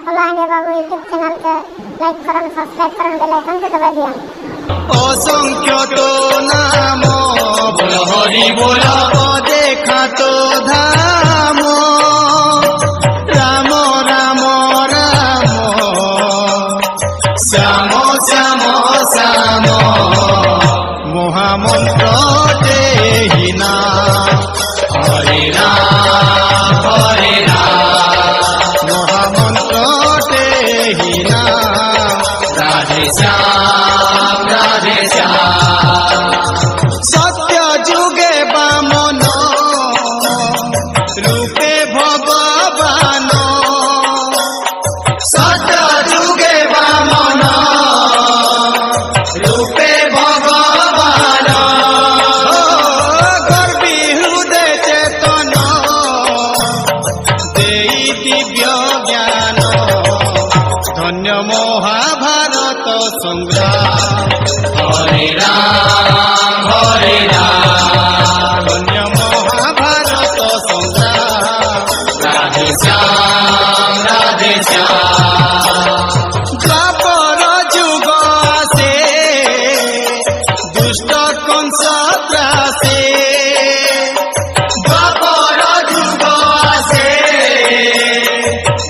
কল্যাণী বাবু YouTube চ্যানেলকে like করুন, subscribe করুন, বেল আইকনকে দবাই দিন। অসংখ্য তো নাম বল হরি বল দেখা তো ধাম রাম রাম রাম শ্যাম শ্যাম শ্যাম মহামন্ত্র দেহি না হরে রাম হরে রাম মহামন্ত্র দেহি না রাধে শ্যাম রাধে শ্যাম সত্য যুগে বামন রূপে ভগবান সত্য যুগে বামন রূপে ভগবান গর্বী হৃদয় চেতন দেই দিব্য জ্ঞান ধন্য মহাভারত সংগ্রাম হরে রাম ধন্য মহাভারত সংগ্রাম রাধে শ্যাম দ্বাপর যুগ আসে দুষ্ট কংস ত্রাসে দ্বাপর যুগ আসে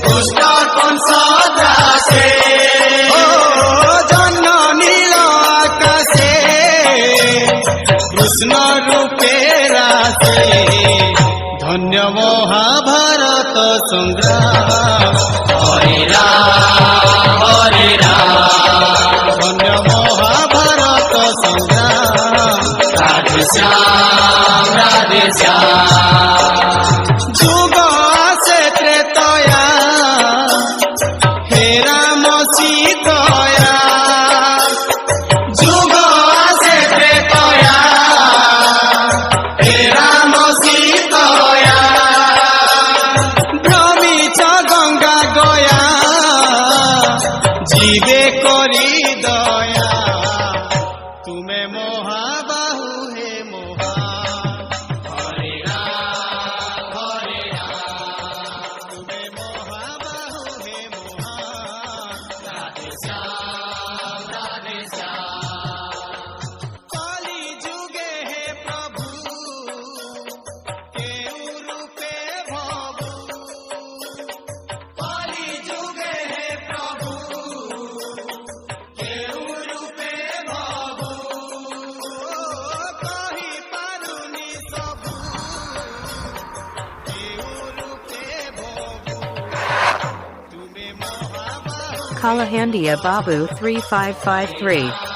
দুষ্ট কংস ত্রাসে জন্ম নীল আকাশে কৃষ্ণ রূপে রাসে ধন্য মহাভারত সংগ্রাম হরে রাম ধন্য মহাভারত সংগ্রাম রাধে শ্যাম যুগ আসে ত্রেতয়া হে রাম সীতয়া যুগ আসে ত্রেতয়া হে রাম সীতয়া ভ্রমিছ গঙ্গা গয়া জীবে করি দয়া তুমে মহাবাহু হে মহা হরে রাম তুমে মহাবাহু হে মহা রাধে শ্যাম কলি যুগে হে প্রভু কেউ রূপে ভবু কলি যুগে হে প্রভু কেউ রূপে ভবু কহি পারুনি সবু কেউ রূপে ভবু তুমে মহাবাহু Kalahandia Babu 3553